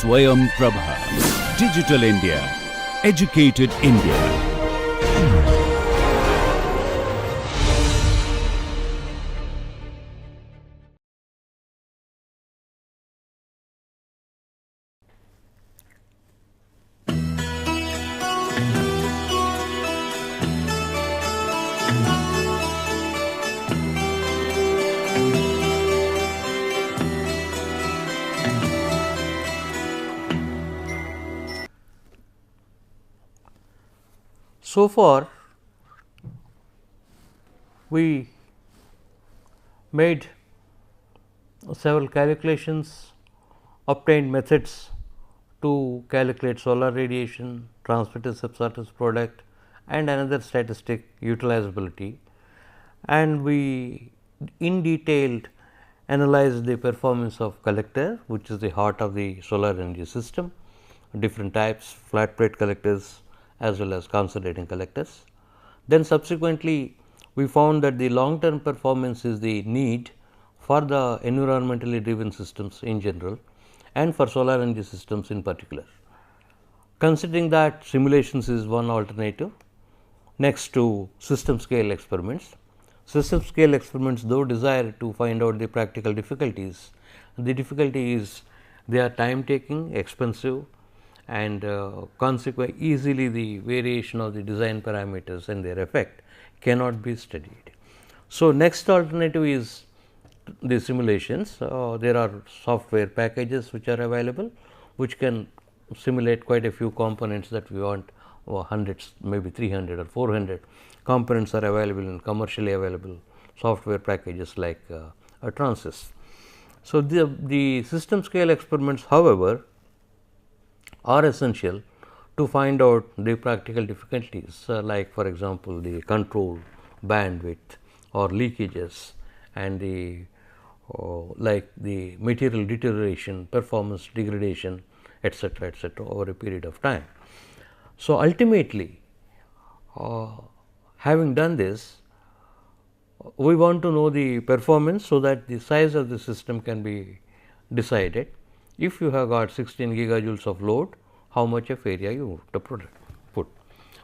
Swayam Prabha. Digital India. Educated India. So far, we made several calculations, obtained methods to calculate solar radiation, transmitted subsurface product and another statistic utilizability, and we in detail analyzed the performance of collector, which is the heart of the solar energy system, different types, flat plate collectors as well as concentrating collectors. Then subsequently, we found that the long term performance is the need for the environmentally driven systems in general and for solar energy systems in particular. Considering that simulations is one alternative, next to system scale experiments. System scale experiments though desire to find out the practical difficulties, the difficulty is they are time taking, expensive, and consequently easily the variation of the design parameters and their effect cannot be studied. So, next alternative is the simulations. There are software packages which are available, which can simulate quite a few components that we want, hundreds, maybe 300 or 400 components are available in commercially available software packages like Transys. So, the system scale experiments, however, are essential to find out the practical difficulties like for example, the control bandwidth or leakages and the like the material deterioration, performance degradation, etc., over a period of time. So, ultimately having done this, we want to know the performance so that the size of the system can be decided. If you have got 16 gigajoules of load, how much of area you have to put.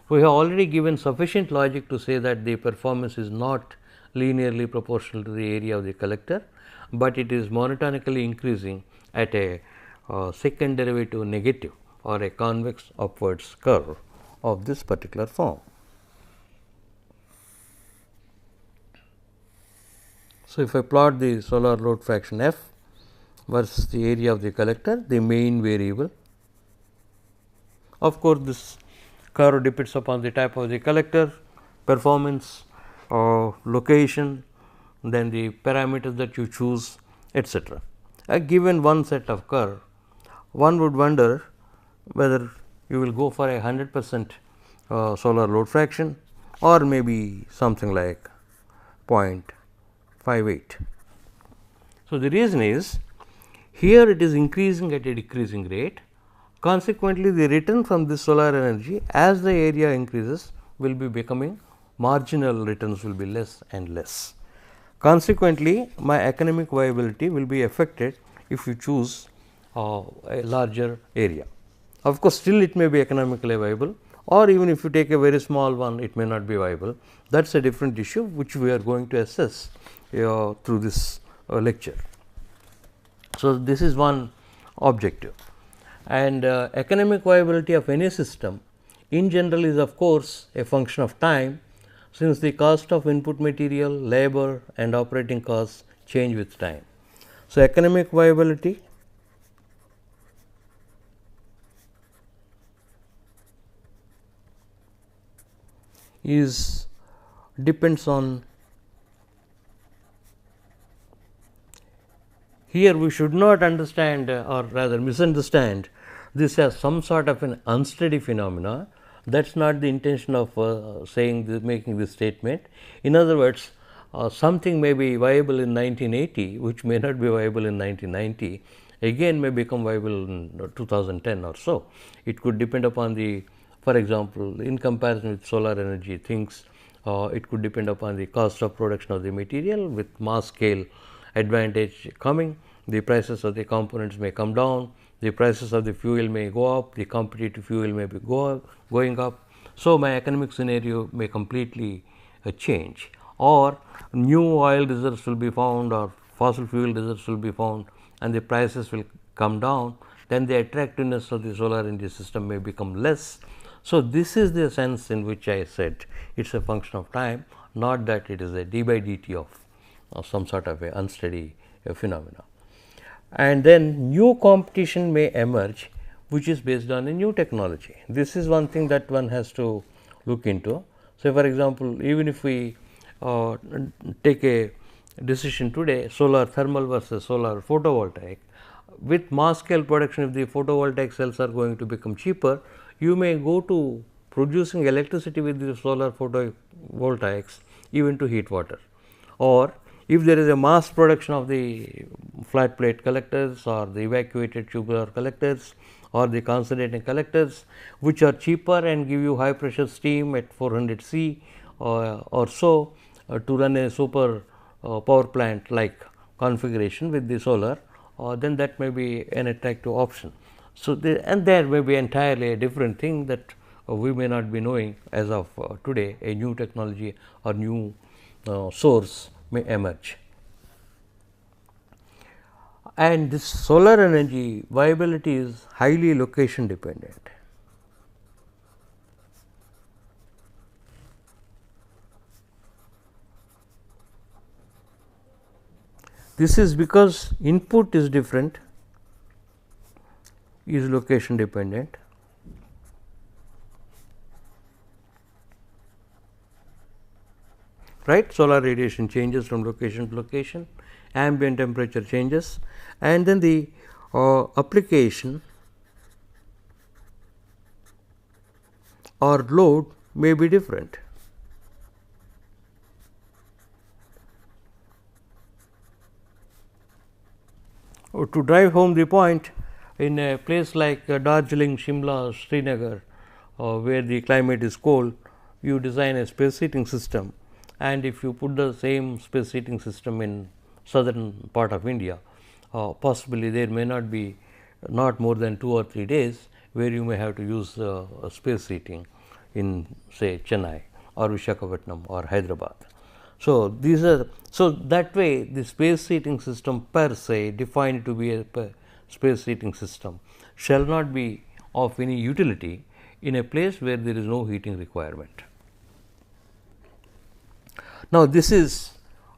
We have already given sufficient logic to say that the performance is not linearly proportional to the area of the collector, but it is monotonically increasing at a second derivative negative or a convex upwards curve of this particular form. So, if I plot the solar load fraction F versus the area of the collector, the main variable. Of course, this curve depends upon the type of the collector, performance, location, then the parameters that you choose, etc. Given one set of curve, one would wonder whether you will go for a 100% solar load fraction or maybe something like 0.58. So, the reason is here it is increasing at a decreasing rate. Consequently, the return from this solar energy as the area increases will be becoming marginal returns will be less and less. Consequently, my economic viability will be affected if you choose a larger area. Of course, still it may be economically viable, or even if you take a very small one, it may not be viable. That is a different issue which we are going to assess through this lecture. So, this is one objective, and economic viability of any system in general is of course a function of time, since the cost of input material, labor and operating costs change with time. So, economic viability is depends on, here we should not understand or rather misunderstand this as some sort of an unsteady phenomena. That is not the intention of making this statement. In other words, something may be viable in 1980, which may not be viable in 1990, again may become viable in 2010 or so. It could depend upon the, for example, in comparison with solar energy things, it could depend upon the cost of production of the material with mass scale advantage coming. the prices of the components may come down, the prices of the fuel may go up, the competitive fuel may be going up. So, my economic scenario may completely change, or new oil reserves will be found or fossil fuel reserves will be found and the prices will come down, then the attractiveness of the solar energy system may become less. So, this is the sense in which I said it is a function of time, not that it is a d by dt of some sort of a unsteady phenomena. And then new competition may emerge, which is based on a new technology. This is one thing that one has to look into. So, for example, even if we take a decision today, solar thermal versus solar photovoltaic, with mass scale production, if the photovoltaic cells are going to become cheaper, you may go to producing electricity with the solar photovoltaics even to heat water, or if there is a mass production of the flat plate collectors or the evacuated tubular collectors or the concentrating collectors, which are cheaper and give you high pressure steam at 400 C or so to run a super power plant like configuration with the solar, then that may be an attractive option. So, and there may be entirely a different thing that we may not be knowing as of today, a new technology or new source may emerge. And this solar energy viability is highly location dependent. This is because input is different, is location dependent. Right, solar radiation changes from location to location, ambient temperature changes, and then the application or load may be different. To drive home the point, in a place like Darjeeling, Shimla, Srinagar, where the climate is cold, you design a space heating system, and if you put the same space heating system in southern part of India, possibly there may not be not more than 2 or 3 days where you may have to use space heating in say Chennai or Visakhapatnam or Hyderabad. So, these are that way the space heating system per se defined to be a space heating system shall not be of any utility in a place where there is no heating requirement. Now, this is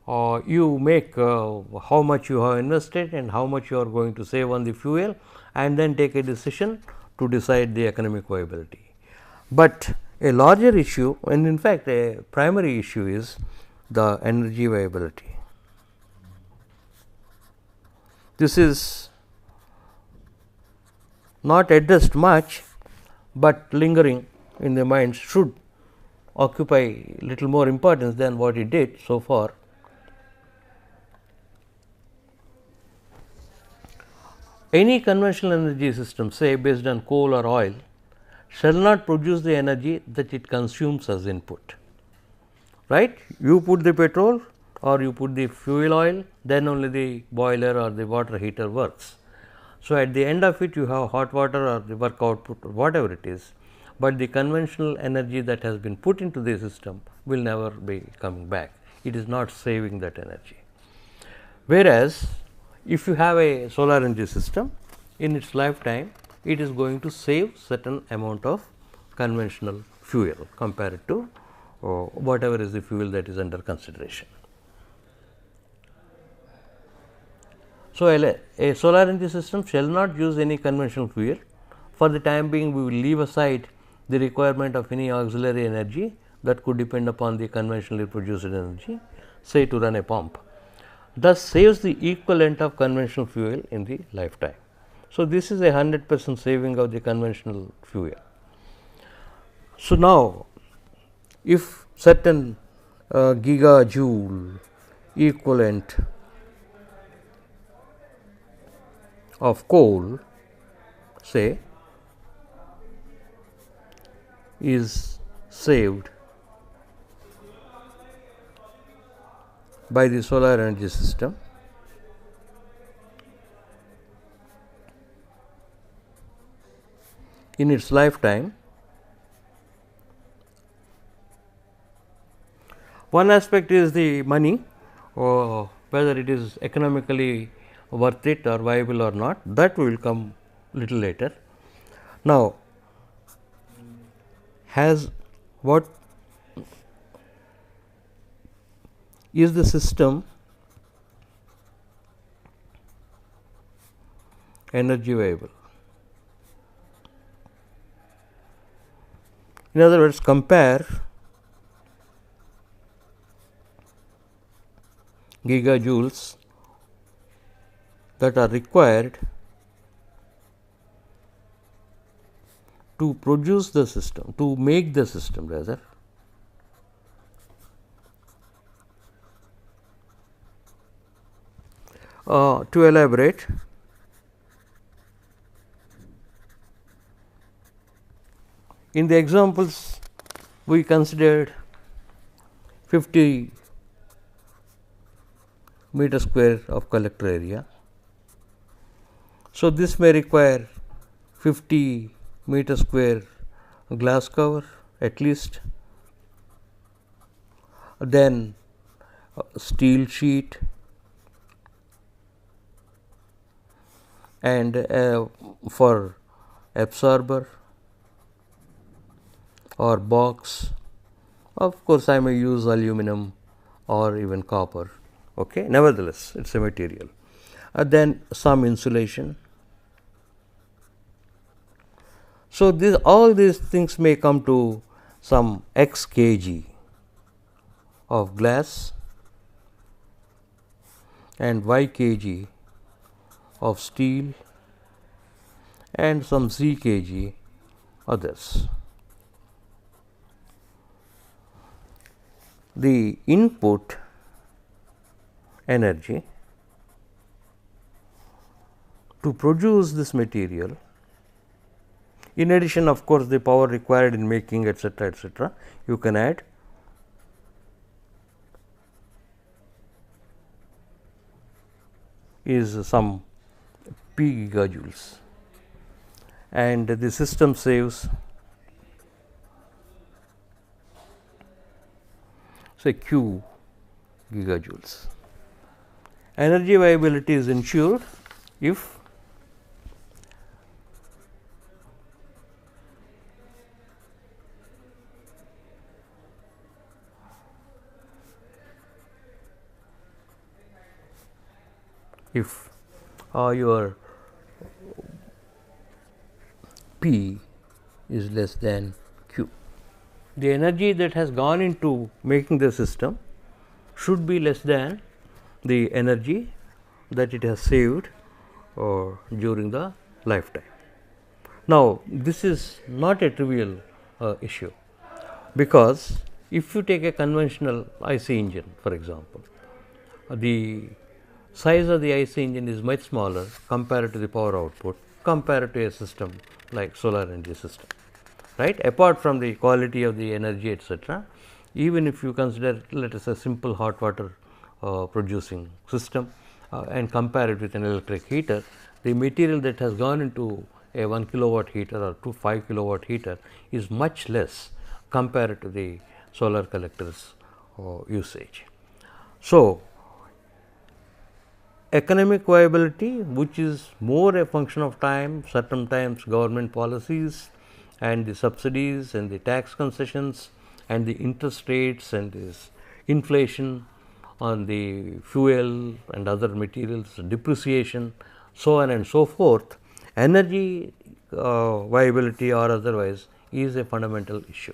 you make how much you have invested and how much you are going to save on the fuel, and then take a decision to decide the economic viability. But a larger issue, and in fact a primary issue, is the energy viability. This is not addressed much, but lingering in the minds should occupy little more importance than what it did so far. Any conventional energy system, say based on coal or oil, shall not produce the energy that it consumes as input. Right? You put the petrol or you put the fuel oil, then only the boiler or the water heater works. So, at the end of it you have hot water or the work output or whatever it is, but the conventional energy that has been put into the system will never be coming back. It is not saving that energy. Whereas, if you have a solar energy system, in its lifetime it is going to save certain amount of conventional fuel compared to whatever is the fuel that is under consideration. So, a solar energy system shall not use any conventional fuel. For the time being, we will leave aside the requirement of any auxiliary energy that could depend upon the conventionally produced energy, say to run a pump. Thus, saves the equivalent of conventional fuel in the lifetime. So, this is a 100% saving of the conventional fuel. So, now if certain gigajoule equivalent of coal, say, is saved by the solar energy system, in its lifetime. One aspect is the money, or whether it is economically worth it or viable or not, that will come little later. Now, has what is the system energy viable? In other words, compare gigajoules that are required to produce the system, to make the system rather, to elaborate, in the examples we considered 50 meter square of collector area. So, this may require 50 meter square glass cover at least, then steel sheet and for absorber or box. Of course, I may use aluminum or even copper. Okay. Nevertheless, it is a material. Then some insulation. So, all these things may come to some x kg of glass and y kg of steel and some z kg others. The input energy to produce this material, in addition of course, the power required in making etc., you can add, is some p gigajoules, and the system saves say q gigajoules. Energy viability is ensured if your P is less than Q. The energy that has gone into making the system should be less than the energy that it has saved during the lifetime. Now, this is not a trivial issue, because if you take a conventional IC engine, for example, the size of the IC engine is much smaller compared to the power output compared to a system like solar energy system, right. Apart from the quality of the energy etc., even if you consider, let us say, simple hot water producing system and compare it with an electric heater, the material that has gone into a 1 kilowatt heater or 5 kilowatt heater is much less compared to the solar collectors usage. So, economic viability, which is more a function of time, certain times government policies and the subsidies and the tax concessions and the interest rates and this inflation on the fuel and other materials, depreciation, so on and so forth. Energy viability or otherwise is a fundamental issue,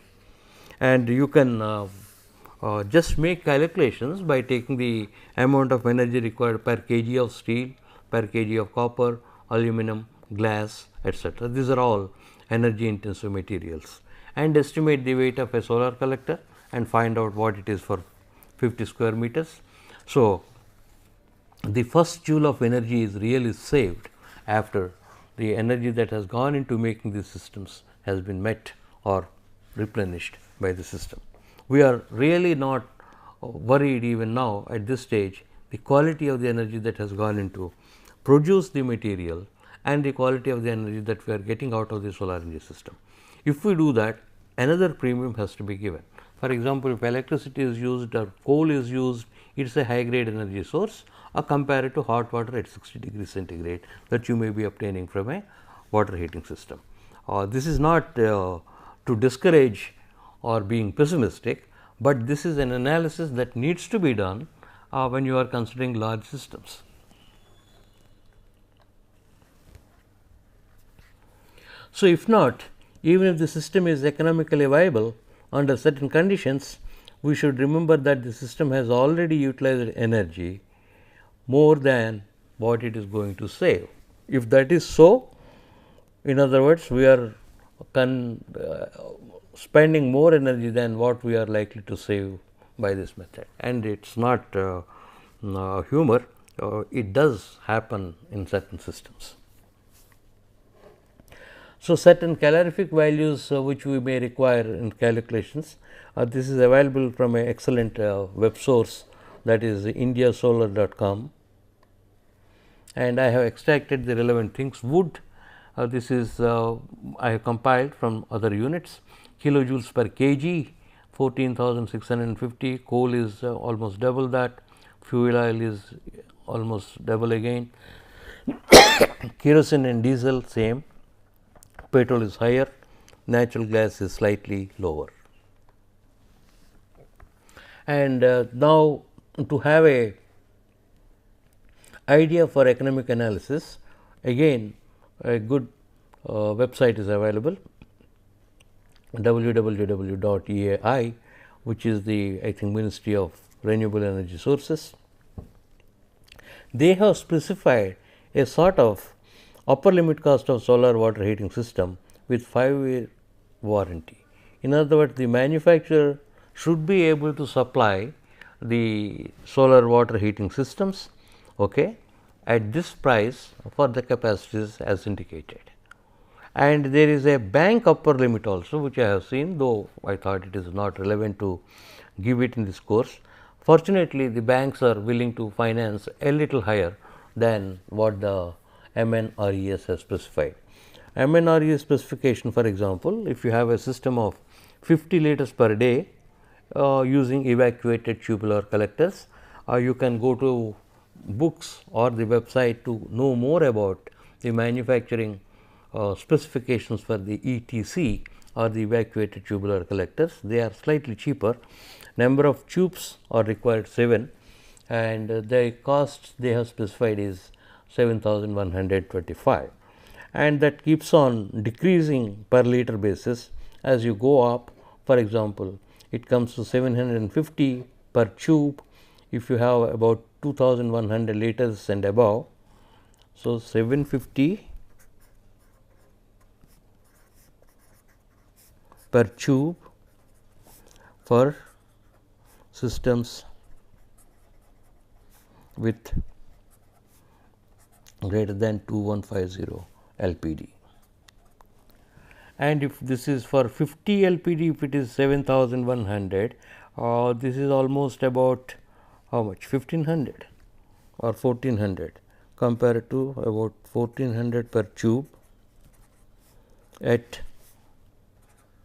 and you can just make calculations by taking the amount of energy required per kg of steel, per kg of copper, aluminum, glass, etc. These are all energy intensive materials, and estimate the weight of a solar collector and find out what it is for 50 square meters. So, the first joule of energy is really saved after the energy that has gone into making these systems has been met or replenished by the system. We are really not worried even now at this stage the quality of the energy that has gone into produce the material and the quality of the energy that we are getting out of the solar energy system. If we do that, another premium has to be given. For example, if electricity is used or coal is used, it is a high grade energy source compared to hot water at 60 degrees centigrade that you may be obtaining from a water heating system. This is not to discourage or being pessimistic, but this is an analysis that needs to be done when you are considering large systems. So, if not, even if the system is economically viable under certain conditions, we should remember that the system has already utilized energy more than what it is going to save. If that is so, in other words, we are spending more energy than what we are likely to save by this method, and it is not humor, it does happen in certain systems. So, certain calorific values which we may require in calculations, this is available from an excellent web source, that is indiasolar.com, and I have extracted the relevant things. Wood, this is I have compiled from other units, kilojoules per kg 14,650, coal is almost double that, fuel oil is almost double again, kerosene and diesel same, petrol is higher, natural gas is slightly lower. And now, to have a idea for economic analysis, again a good website is available, www.eai, which is the Ministry of Renewable Energy Sources. They have specified a sort of upper limit cost of solar water heating system with 5-year warranty. In other words, the manufacturer should be able to supply the solar water heating systems at this price for the capacities as indicated. And there is a bank upper limit also, which I have seen, though I thought it is not relevant to give it in this course. Fortunately, the banks are willing to finance a little higher than what the MNRES has specified. MNRES specification, for example, if you have a system of 50 liters per day using evacuated tubular collectors, you can go to books or the website to know more about the manufacturing specifications for the ETC or the evacuated tubular collectors. They are slightly cheaper. Number of tubes are required 7, and the cost they have specified is 7,125, and that keeps on decreasing per liter basis as you go up. For example, it comes to 750 per tube if you have about 2,100 liters and above. So, 750 per tube for systems with greater than 2150 LPD. And if this is for 50 LPD, if it is 7,100, this is almost about how much, 1500 or 1400 compared to about 1400 per tube at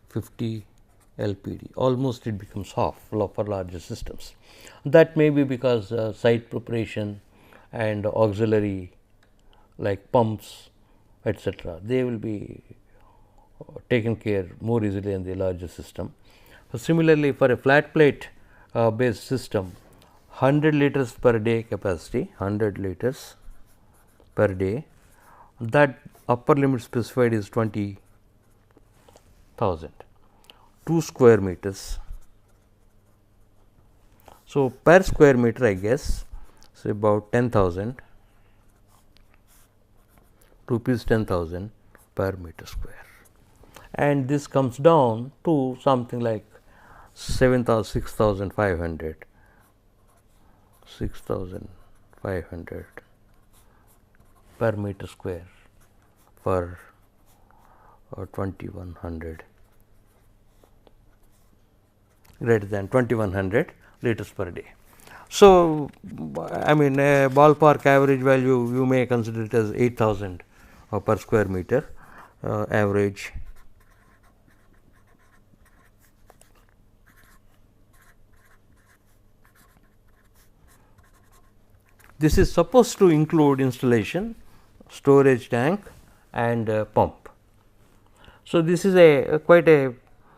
50 LPD. Almost it becomes half for larger systems. That may be because site preparation and auxiliary like pumps, etc., they will be taken care more easily in the larger system. So, similarly, for a flat plate based system, 100 liters per day capacity, 100 liters per day, that upper limit specified is 20,000, 2 square meters. So, per square meter I guess, so about 10,000 rupees, 10,000 per meter square, and this comes down to something like 6,500 per meter square for 2100, greater than 2100 liters per day. So, I mean a ballpark average value you may consider it as 8,000 per square meter average. This is supposed to include installation, storage tank and pump. So, this is a quite a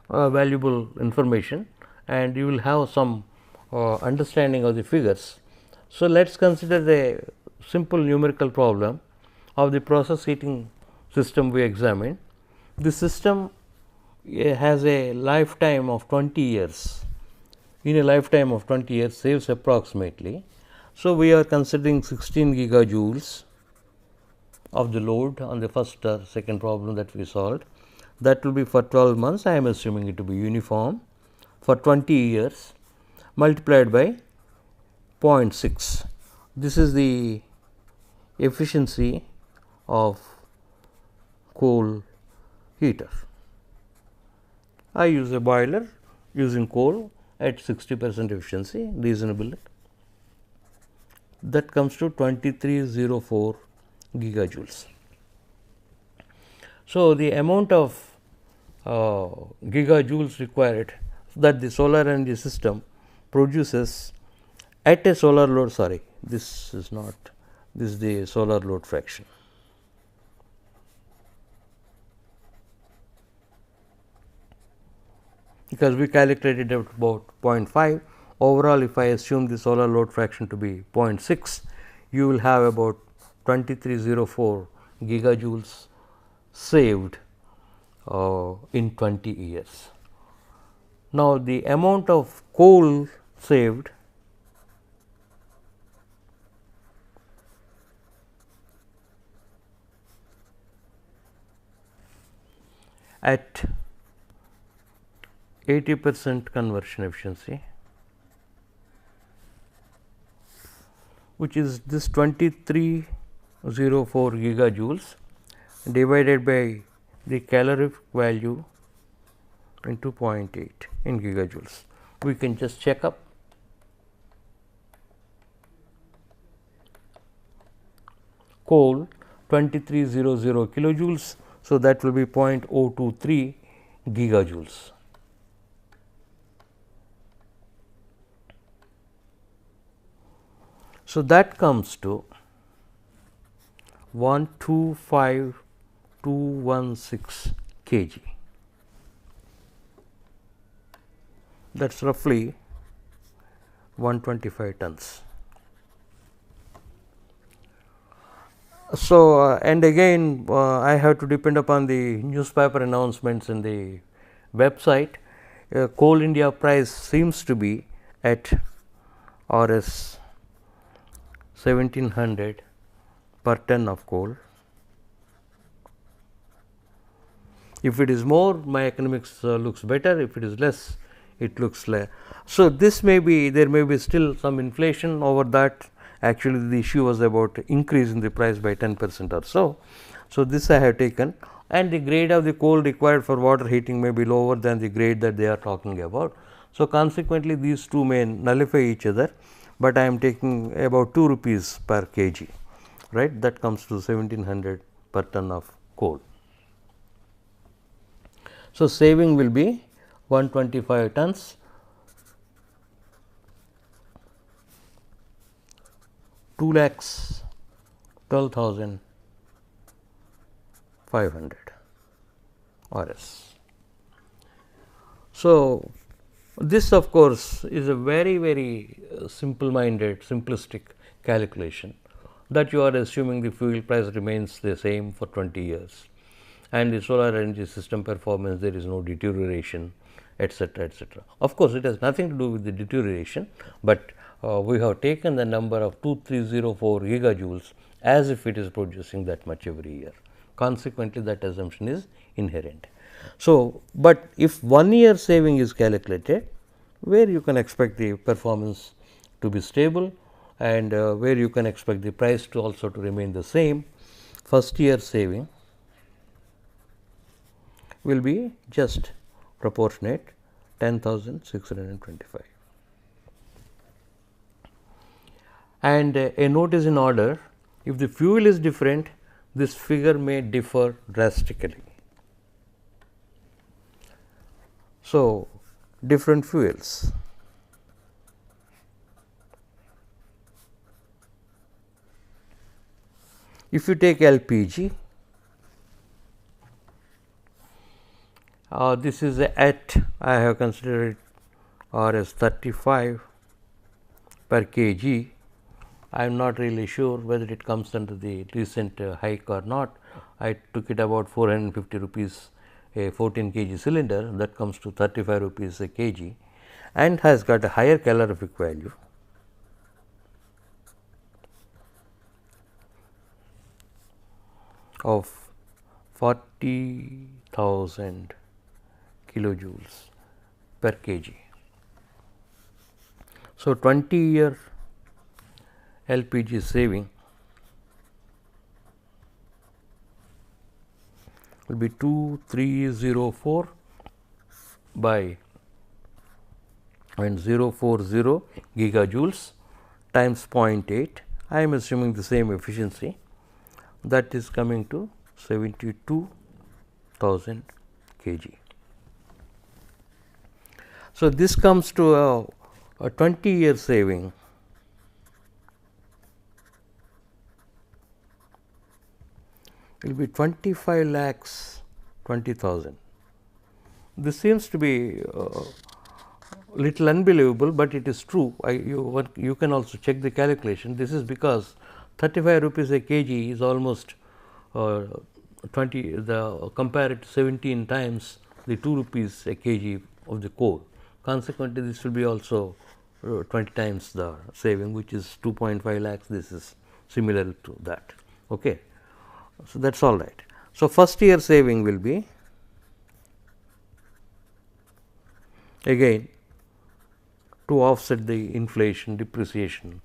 valuable information, and you will have some understanding of the figures. So, let us consider the simple numerical problem of the process heating system we examined. The system has a lifetime of 20 years. In a lifetime of 20 years saves approximately. So, we are considering 16 gigajoules of the load on the first or second problem that we solved. That will be for 12 months. I am assuming it to be uniform for 20 years multiplied by 0.6. This is the efficiency of coal heater. I use a boiler using coal at 60% efficiency, reasonable. That comes to 2304 gigajoules. So, the amount of gigajoules required that the solar energy system produces at a solar load, sorry, this is not, this is the solar load fraction. Because we calculated at about 0.5, overall if I assume the solar load fraction to be 0.6, you will have about 2304 gigajoules saved in 20 years. Now, the amount of coal saved at 80% conversion efficiency, which is this 2304 gigajoules divided by the calorific value into 0.8 in gigajoules. We can just check up. Coal 2300 kilojoules. So, that will be 0.023 gigajoules. So, that comes to 125216 kg. That is roughly 125 tons. So, and again I have to depend upon the newspaper announcements in the website. Coal India price seems to be at Rs 1700 per ton of coal. If it is more, my economics looks better. If it is less, it looks less. So, this may be, there may be still some inflation over that. Actually, the issue was about increasing the price by 10% or so. So, this I have taken, and the grade of the coal required for water heating may be lower than the grade that they are talking about. So, consequently, these two may nullify each other, but I am taking about 2 rupees per kg, right. That comes to 1700 per ton of coal. So, saving will be 125 tons, 2,12,500 Rs. So, this of course is a very simple minded simplistic calculation, that you are assuming the fuel price remains the same for 20 years and the solar energy system performance, there is no deterioration, etc., etc. Of course, it has nothing to do with the deterioration, but we have taken the number of 2304 gigajoules as if it is producing that much every year. Consequently, that assumption is inherent. So, but if 1 year saving is calculated, where you can expect the performance to be stable and where you can expect the price to also to remain the same, first year saving will be just proportionate 10,625. And a note is in order, if the fuel is different, this figure may differ drastically. So, different fuels. If you take LPG, this is at, I have considered Rs 35 per kg. I am not really sure whether it comes under the recent hike or not. I took it about 450 rupees a 14 kg cylinder, that comes to 35 rupees a kg, and has got a higher calorific value. Of 40,000 kilojoules per kg. So, 20-year LPG saving will be 2304 by 040 gigajoules times 0.8. I am assuming the same efficiency, that is coming to 72,000 kg. So, this comes to a 20-year saving will be 25 lakhs 20,000. This seems to be little unbelievable, but it is true. You can also check the calculation. This is because 35 rupees a kg is almost 20, compare it to 17 times the 2 rupees a kg of the coal. Consequently, this will be also 20 times the saving, which is 2.5 lakhs. This is similar to that. Okay. So, that is all right. So, first year saving will be again to offset the inflation, depreciation,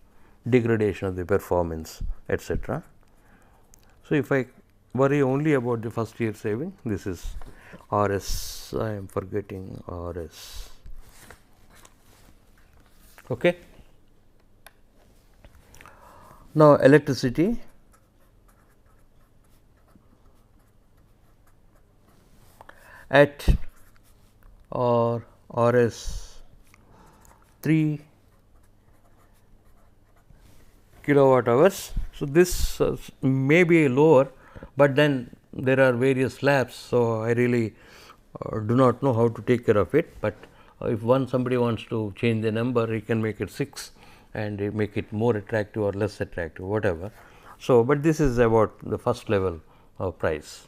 degradation of the performance, etc. So, if I worry only about the first year saving, this is Rs, I am forgetting Rs. Okay. Now, electricity, at or Rs 3 kilowatt hours. So, this may be lower, but then there are various slabs. So, I really do not know how to take care of it, but if somebody wants to change the number, he can make it 6 and make it more attractive or less attractive, whatever. So, but this is about the first level of price.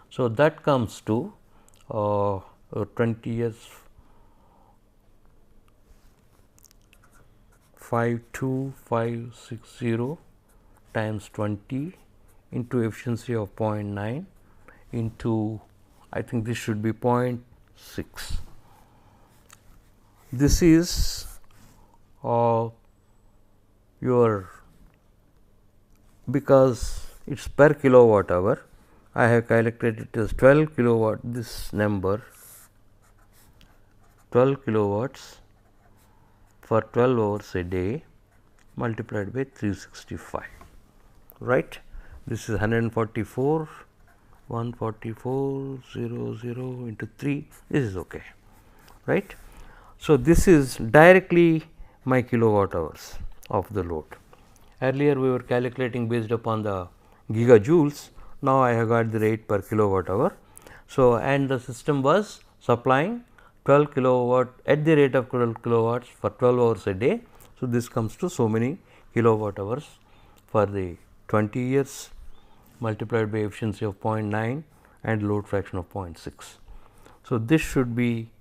So, that comes to 20 years 52560 times 20 into efficiency of 0.9 into, I think this should be 0.6. This is your, because it is per kilowatt hour, I have calculated it as 12 kilowatt, this number 12 kilowatts for 12 hours a day multiplied by 365, right. This is 144, 144,000 into 3, this is okay, right. So, this is directly my kilowatt hours of the load. Earlier we were calculating based upon the gigajoules. Now, I have got the rate per kilowatt hour. So, and the system was supplying 12 kilowatt at the rate of 12 kilowatts for 12 hours a day. So, this comes to so many kilowatt hours for the 20 years multiplied by efficiency of 0.9 and load fraction of 0.6. So, this should be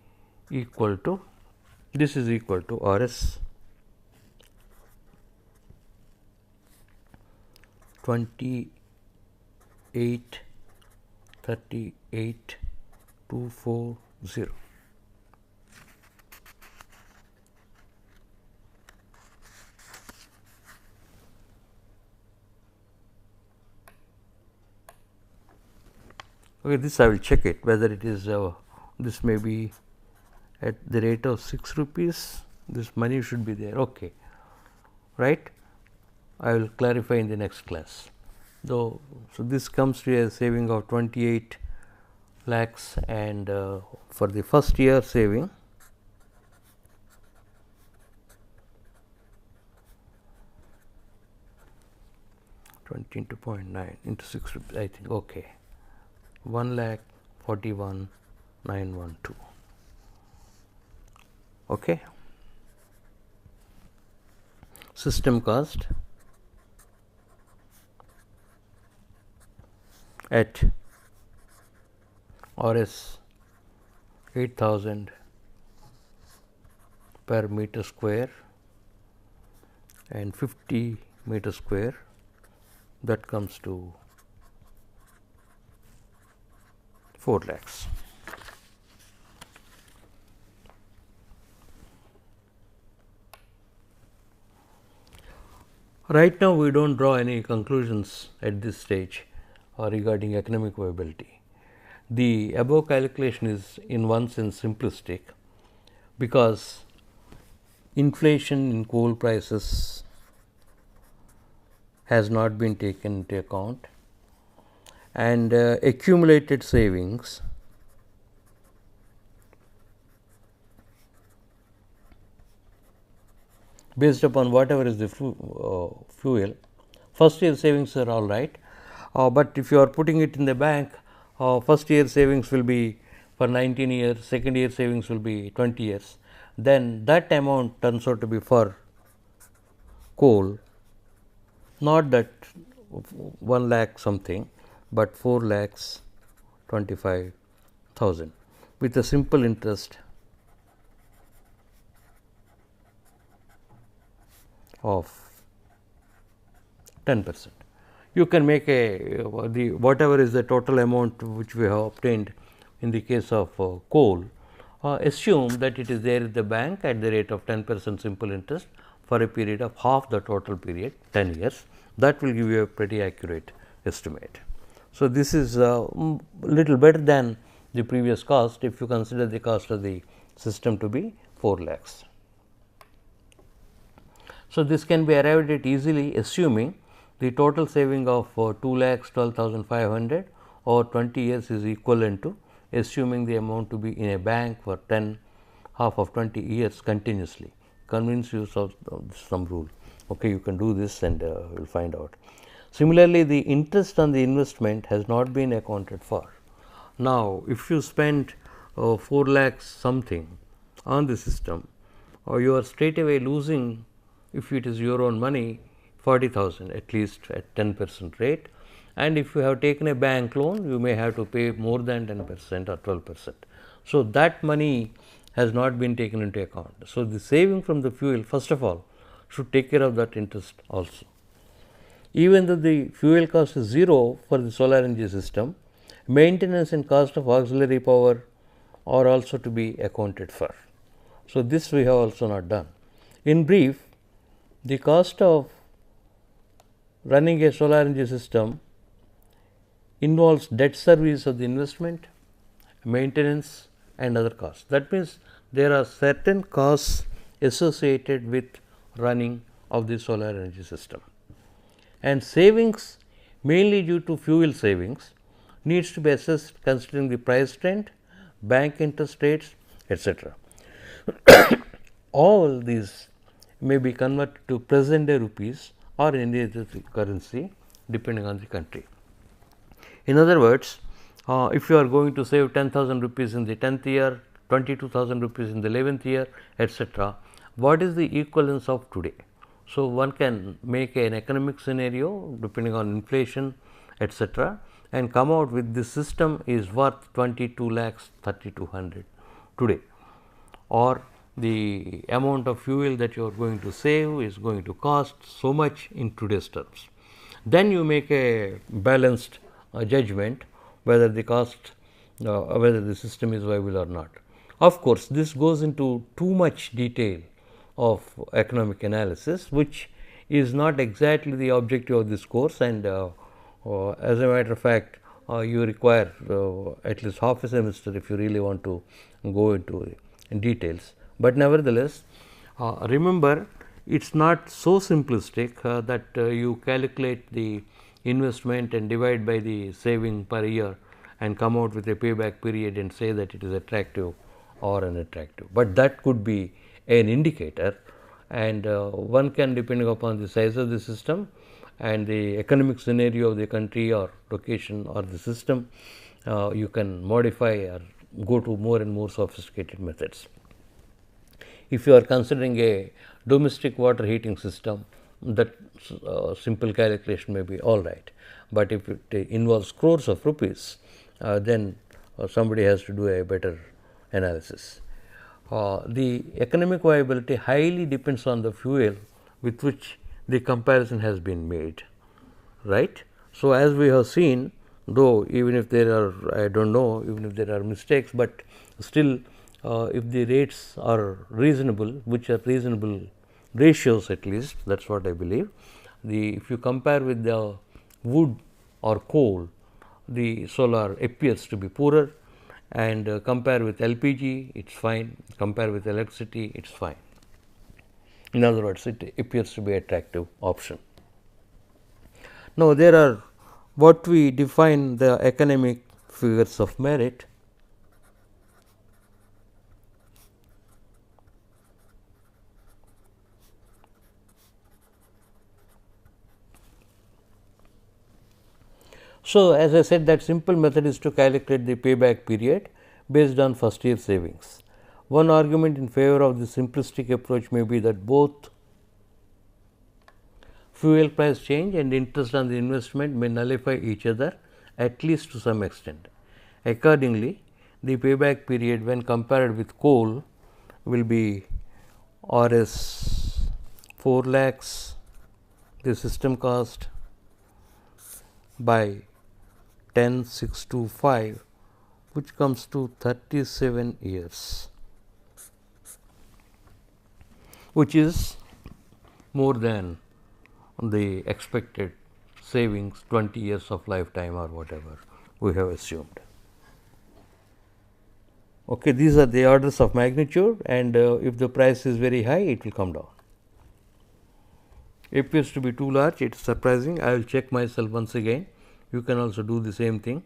equal to, this is equal to Rs 28,38,240. Okay, this I will check it whether it is this may be at the rate of 6 rupees, this money should be there, okay, right. I will clarify in the next class. So this comes to a saving of 28 lakhs, and for the first year saving, into 0.9 into 6 rupees, I think. Okay, 1,41,912. Okay, system cost at RS 8,000 per meter square and 50 meter square, that comes to 4 lakhs. Right now, we do not draw any conclusions at this stage regarding economic viability. The above calculation is in one sense simplistic, because inflation in coal prices has not been taken into account, and accumulated savings based upon whatever is the fuel. First year savings are all right, but if you are putting it in the bank, first year savings will be for 19 years, second year savings will be 20 years, then that amount turns out to be for coal, not that 1 lakh something, but 4 lakhs 25,000 with a simple interest of 10%. You can make a the whatever is the total amount which we have obtained in the case of coal, assume that it is there at the bank at the rate of 10% simple interest for a period of half the total period, 10 years. That will give you a pretty accurate estimate. So, this is little better than the previous cost if you consider the cost of the system to be 4 lakhs. So, this can be arrived at easily assuming the total saving of 2 lakhs 12,500 over 20 years is equivalent to assuming the amount to be in a bank for half of 20 years continuously. Convince you of some rule. Okay, you can do this and you will find out. Similarly, the interest on the investment has not been accounted for. Now, if you spend 4 lakhs something on the system, or you are straight away losing, if it is your own money, 40,000 at least at 10% rate, and if you have taken a bank loan, you may have to pay more than 10% or 12%. So, that money has not been taken into account. So, the saving from the fuel first of all should take care of that interest also. Even though the fuel cost is 0 for the solar energy system, maintenance and cost of auxiliary power are also to be accounted for. So, this we have also not done. In brief, the cost of running a solar energy system involves debt service of the investment, maintenance and other costs. That means, there are certain costs associated with running of the solar energy system, and savings mainly due to fuel savings needs to be assessed considering the price trend, bank interest rates, etc. All these may be converted to present day rupees or any other currency depending on the country. In other words, if you are going to save 10,000 rupees in the 10th year, 22,000 rupees in the 11th year, etc., what is the equivalence of today? So, one can make an economic scenario depending on inflation, etc., and come out with this system is worth 22 lakhs 3,200 today, or the amount of fuel that you are going to save is going to cost so much in today's terms. Then you make a balanced judgment whether the cost, whether the system is viable or not. Of course, this goes into too much detail of economic analysis, which is not exactly the objective of this course, and as a matter of fact, you require at least half a semester if you really want to go into details. But nevertheless, remember, it is not so simplistic that you calculate the investment and divide by the saving per year and come out with a payback period and say that it is attractive or unattractive. But that could be an indicator, and one can, depending upon the size of the system and the economic scenario of the country or location or the system, you can modify or go to more and more sophisticated methods. If you are considering a domestic water heating system, that simple calculation may be all right, but if it involves crores of rupees, then somebody has to do a better analysis. The economic viability highly depends on the fuel with which the comparison has been made, right. So, as we have seen, though even if there are, I do not know, even if there are mistakes, but still if the rates are reasonable, which are reasonable ratios at least, that is what I believe. If you compare with the wood or coal, the solar appears to be poorer, and compare with LPG, it is fine, compare with electricity, it is fine. In other words, it appears to be attractive option. Now, there are what we define the economic figures of merit. So, as I said, that simple method is to calculate the payback period based on first year savings. One argument in favor of the simplistic approach may be that both fuel price change and interest on the investment may nullify each other, at least to some extent. Accordingly, the payback period when compared with coal will be Rs 4 lakhs, the system cost, by 10,625, which comes to 37 years, which is more than the expected savings 20 years of lifetime or whatever we have assumed. Okay, these are the orders of magnitude, and if the price is very high, it will come down. Appears to be too large, it is surprising. I will check myself once again. You can also do the same thing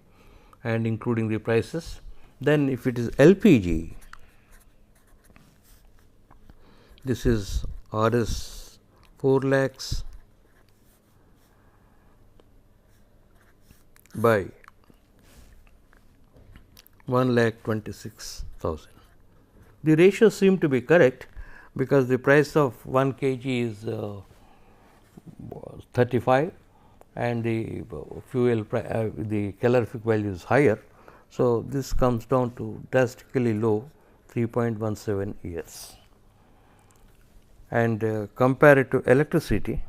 and including the prices. Then if it is LPG, this is Rs 4 lakhs by 1,26,000. The ratios seem to be correct, because the price of 1 kg is 35 and the fuel the calorific value is higher. So, this comes down to drastically low 3.17 years, and compare it to electricity.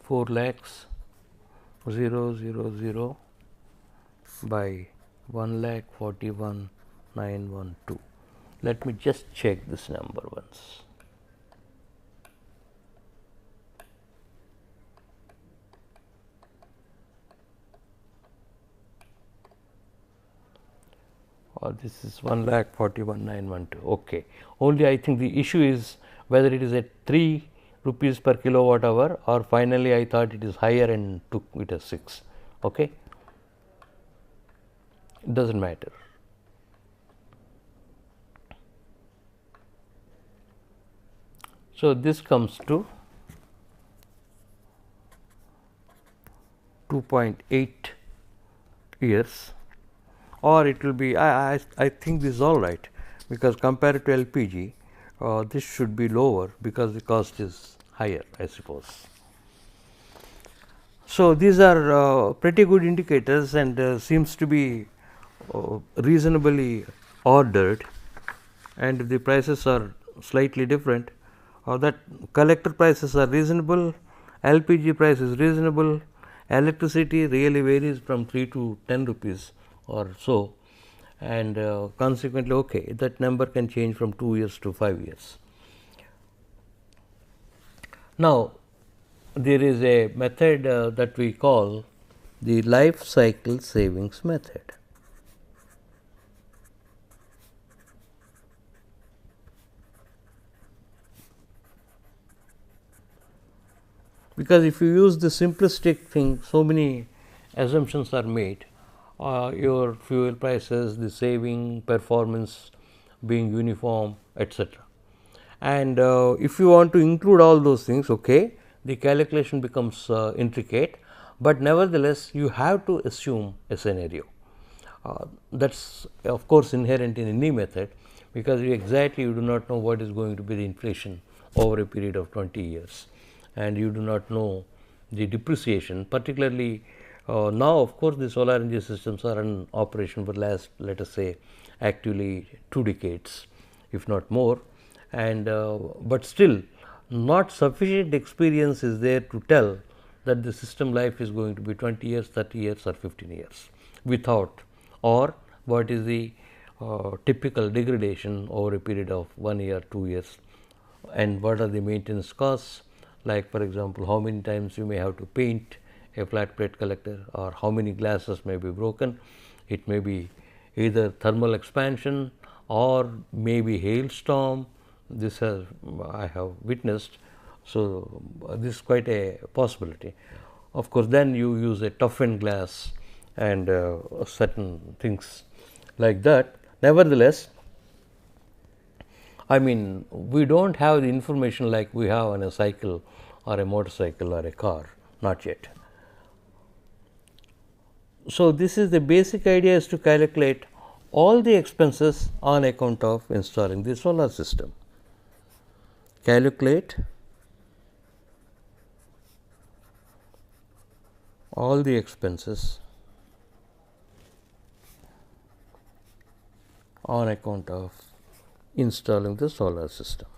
Four lakhs 000 by 1,41,912. Let me just check this number once. This is 1,41,912. Okay. Only I think the issue is whether it is at 3 rupees per kilowatt hour, or finally I thought it is higher and took it as 6. Okay. It does not matter. So, this comes to 2.8 years, or it will be, I think this is all right, because compared to LPG, this should be lower because the cost is higher, I suppose. So, these are pretty good indicators, and seems to be reasonably ordered, and if the prices are slightly different, or that collector prices are reasonable, LPG price is reasonable, electricity really varies from 3 to 10 rupees or so, and consequently, okay, that number can change from 2 years to 5 years. Now, there is a method that we call the life cycle savings method. because if you use the simplistic thing, so many assumptions are made. Your fuel prices, the saving, performance being uniform, etc. And if you want to include all those things, okay, the calculation becomes intricate, but nevertheless you have to assume a scenario. That's of course inherent in any method, because you do not know what is going to be the inflation over a period of 20 years, and you do not know the depreciation, particularly now of course the solar energy systems are in operation for last, let us say, actively 2 decades if not more, and but still not sufficient experience is there to tell that the system life is going to be 20 years, 30 years or 15 years without, or what is the typical degradation over a period of 1 year, 2 years, and what are the maintenance costs, like for example, how many times you may have to paint a flat plate collector, or how many glasses may be broken. It may be either thermal expansion or maybe hailstorm. This has I have witnessed. So, this is quite a possibility. Of course, then you use a toughened glass and certain things like that. Nevertheless, I mean, we do not have the information like we have on a cycle or a motorcycle or a car, not yet. So, this is the basic idea, is to calculate all the expenses on account of installing the solar system. Calculate all the expenses on account of installing the solar system.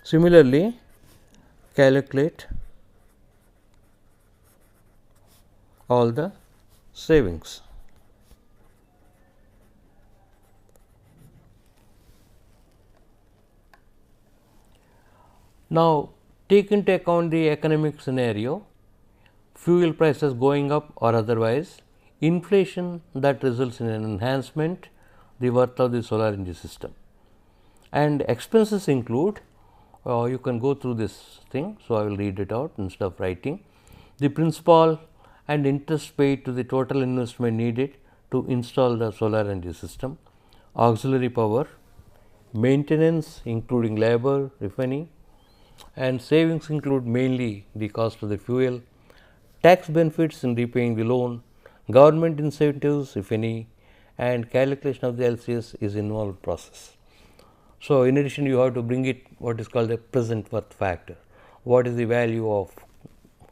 Similarly, calculate all the savings. Now, take into account the economic scenario, fuel prices going up or otherwise, inflation that results in an enhancement the worth of the solar energy system, and expenses include, you can go through this thing. So, I will read it out instead of writing. The principal and interest paid to the total investment needed to install the solar energy system, auxiliary power, maintenance including labor, if any, and savings include mainly the cost of the fuel, tax benefits in repaying the loan, government incentives if any, and calculation of the LCS is involved process. So, in addition you have to bring it what is called a present worth factor. What is the value of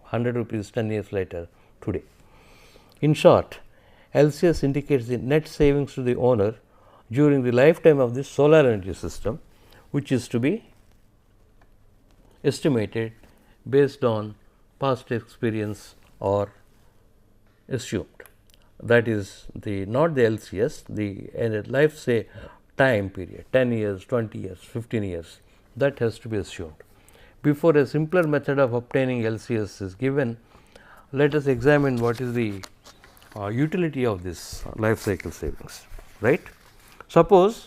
100 rupees 10 years later today? In short, LCS indicates the net savings to the owner during the lifetime of the solar energy system, which is to be estimated based on past experience or assumed. That is the not the LCS, the life say time period, 10 years, 20 years, 15 years, that has to be assumed. Before a simpler method of obtaining LCS is given, let us examine what is the utility of this life cycle savings, right. Suppose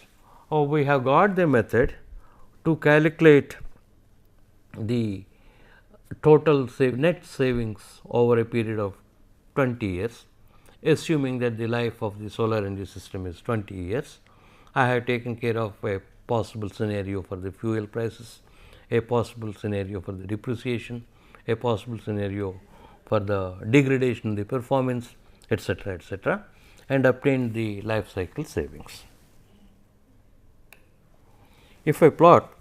we have got the method to calculate the total net savings over a period of 20 years, assuming that the life of the solar energy system is 20 years. I have taken care of a possible scenario for the fuel prices, a possible scenario for the depreciation, a possible scenario for the degradation in the performance, etc., etc., and obtained the life cycle savings. If I plot,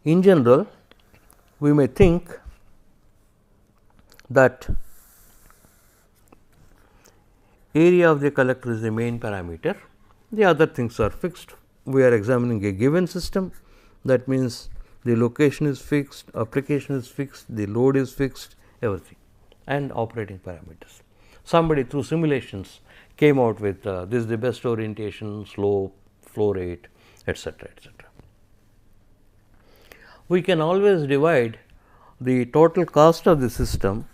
in general, we may think that area of the collector is the main parameter, the other things are fixed. We are examining a given system, that means the location is fixed, application is fixed, the load is fixed, everything, and operating parameters. Somebody through simulations came out with this is the best orientation, slope, flow rate, etc., etc. We can always divide the total cost of the system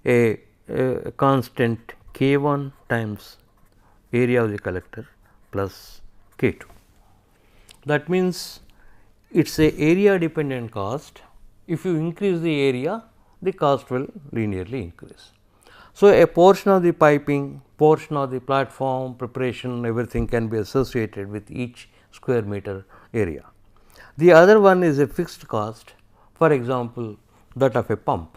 a constant K1 times area of the collector plus K2. That means, it is a area dependent cost. If you increase the area, the cost will linearly increase. So, a portion of the piping, portion of the platform preparation, everything can be associated with each square meter area. The other one is a fixed cost, for example, that of a pump,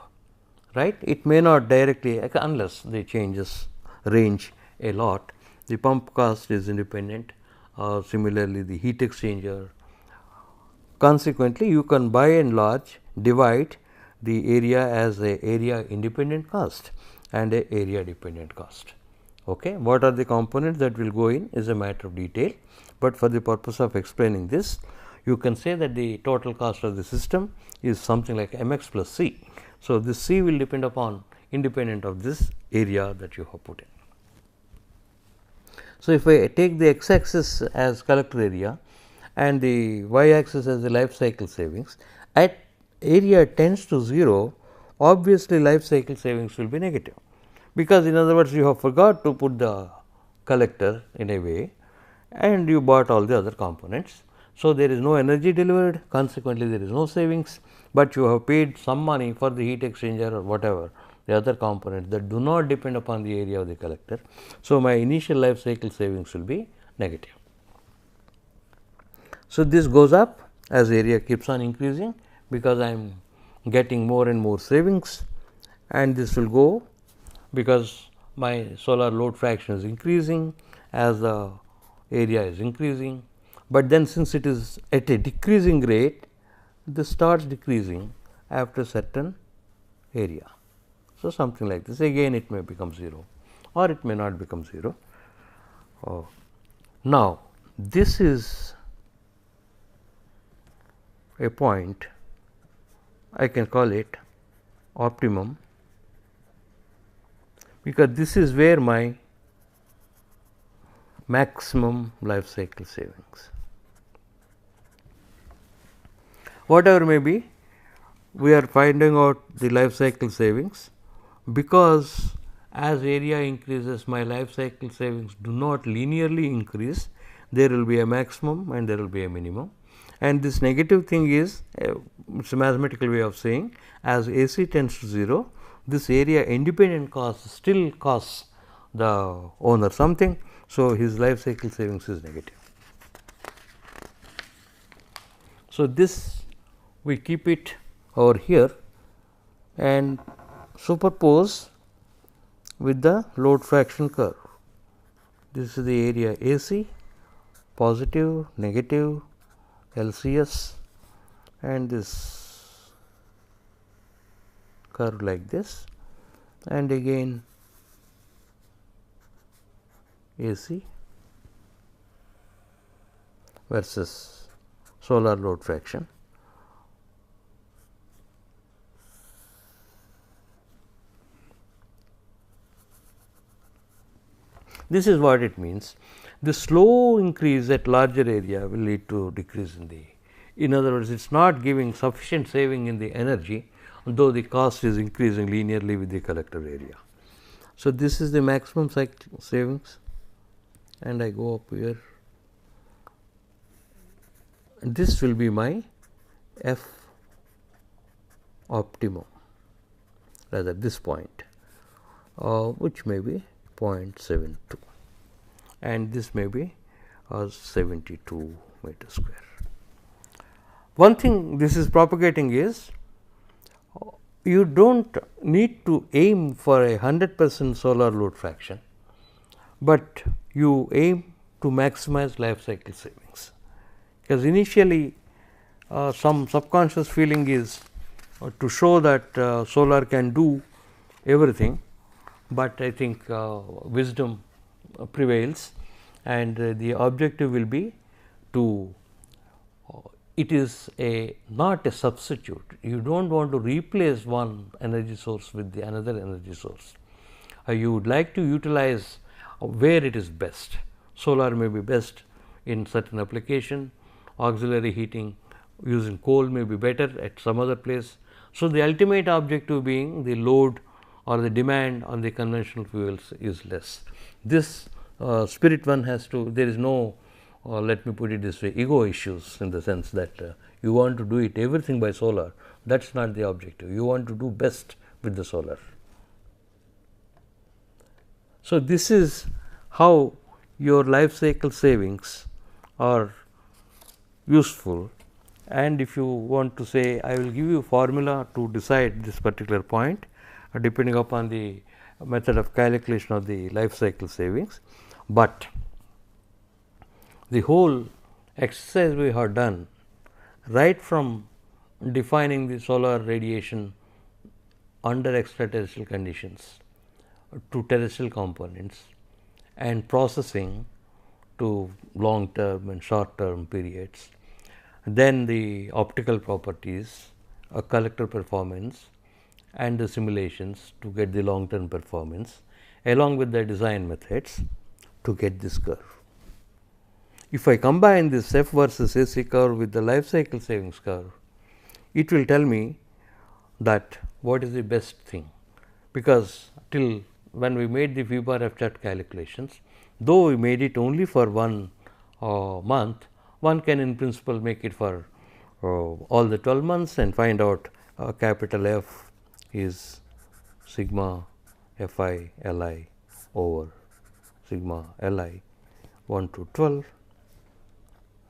right. It may not directly, unless the changes range a lot, the pump cost is independent. Similarly, the heat exchanger. Consequently, you can by and large divide the area as a area independent cost and a area dependent cost. Okay. What are the components that will go in is a matter of detail, but for the purpose of explaining this, you can say that the total cost of the system is something like mx plus c. So, this c will depend upon independent of this area that you have put in. So, if I take the x axis as collector area and the y axis as the life cycle savings, at area tends to 0, obviously life cycle savings will be negative, because in other words you have forgot to put the collector in a way and you bought all the other components. So, there is no energy delivered, consequently, there is no savings, but you have paid some money for the heat exchanger or whatever the other components that do not depend upon the area of the collector. So, my initial life cycle savings will be negative. So, this goes up as area keeps on increasing, because I am getting more and more savings, and this will go because my solar load fraction is increasing as the area is increasing, but then since it is at a decreasing rate, this starts decreasing after certain area. So, something like this, again it may become 0 or it may not become 0. Now, this is a point, I can call it optimum, because this is where my maximum life cycle savings. Whatever may be, we are finding out the life cycle savings, because as area increases, my life cycle savings do not linearly increase. There will be a maximum and there will be a minimum, and this negative thing is it's a mathematical way of saying, as AC tends to 0, this area independent cost still costs the owner something. So, his life cycle savings is negative. So, this we keep it over here and superpose with the load fraction curve. This is the area AC, positive, negative, LCS, and this curve like this, and again AC versus solar load fraction. This is what it means. The slow increase at larger area will lead to decrease in the, in other words, it is not giving sufficient saving in the energy, though the cost is increasing linearly with the collector area. So, this is the maximum cycle savings, and I go up here, and this will be my F optimum, rather this point, which may be 0.72, and this may be 72 meter square. One thing this is propagating is, you do not need to aim for a 100% solar load fraction, but you aim to maximize life cycle savings, because initially some subconscious feeling is to show that solar can do everything, but I think wisdom prevails, and the objective will be to, it is a not a substitute. You do not want to replace one energy source with the another energy source. You would like to utilize where it is best. Solar may be best in certain application, auxiliary heating using coal may be better at some other place. So, the ultimate objective being the load or the demand on the conventional fuels is less. This spirit one has to, there is no let me put it this way, ego issues, in the sense that you want to do it everything by solar. That is not the objective. You want to do best with the solar. So, this is how your life cycle savings are useful, and if you want to say, I will give you formula to decide this particular point depending upon the method of calculation of the life cycle savings, but the whole exercise we have done right from defining the solar radiation under extraterrestrial conditions to terrestrial components and processing to long term and short term periods, then the optical properties, a collector performance and the simulations to get the long term performance, along with the design methods to get this curve. If I combine this F versus AC curve with the life cycle savings curve, it will tell me that what is the best thing, because till when we made the V bar F chart calculations, though we made it only for one month, one can in principle make it for all the 12 months and find out capital F is sigma Fi Li over sigma Li 1 to 12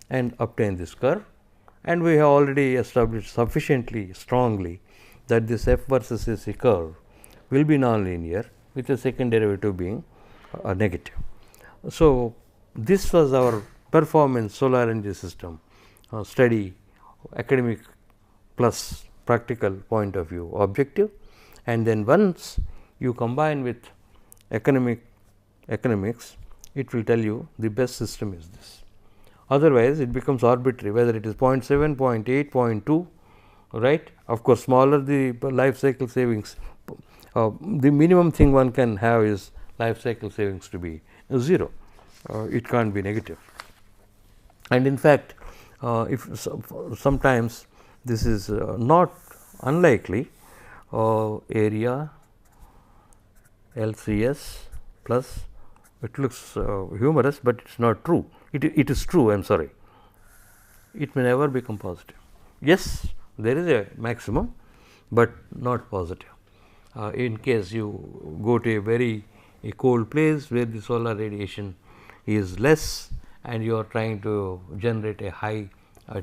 and obtain this curve. And we have already established sufficiently strongly that this F versus AC curve will be nonlinear, with the second derivative being negative. So, this was our performance solar energy system study, academic plus practical point of view objective, and then once you combine with economics, it will tell you the best system is this. Otherwise, it becomes arbitrary, whether it is 0.7, 0.8, 0.2, right. Of course, smaller the life cycle savings, the minimum thing one can have is life cycle savings to be 0, it can't be negative. And in fact, if sometimes this is not unlikely, area LCS plus, it looks humorous, but it is not true. It is true, I am sorry. It may never become positive. Yes, there is a maximum, but not positive. In case you go to a very cold place where the solar radiation is less and you are trying to generate a high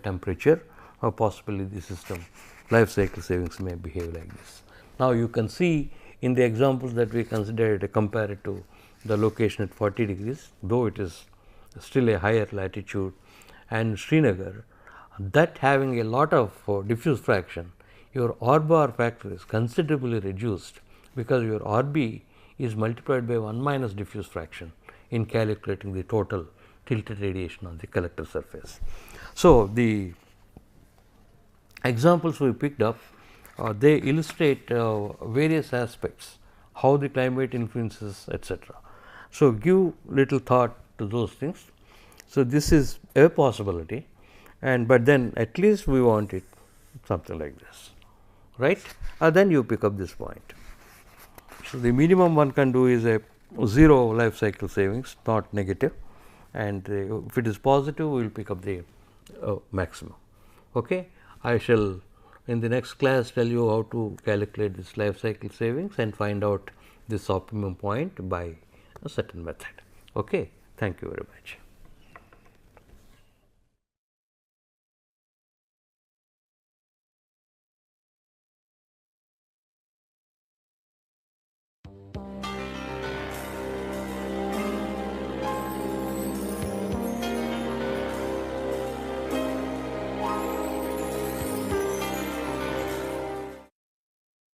temperature, or possibly the system life cycle savings may behave like this. Now, you can see in the examples that we considered, compared to the location at 40 degrees, though it is still a higher latitude, and Srinagar, that having a lot of diffuse fraction, your R-bar factor is considerably reduced, because your RB is multiplied by 1 minus diffuse fraction in calculating the total tilted radiation on the collector surface. So, the examples we picked up, they illustrate various aspects, how the climate influences, etc. So, give little thought to those things. So, this is a possibility, and but then at least we want it something like this, right. Then you pick up this point. So, the minimum one can do is a 0 life cycle savings, not negative, and if it is positive, we will pick up the maximum. Okay. I shall in the next class tell you how to calculate this life cycle savings and find out this optimum point by a certain method. Okay. Thank you very much.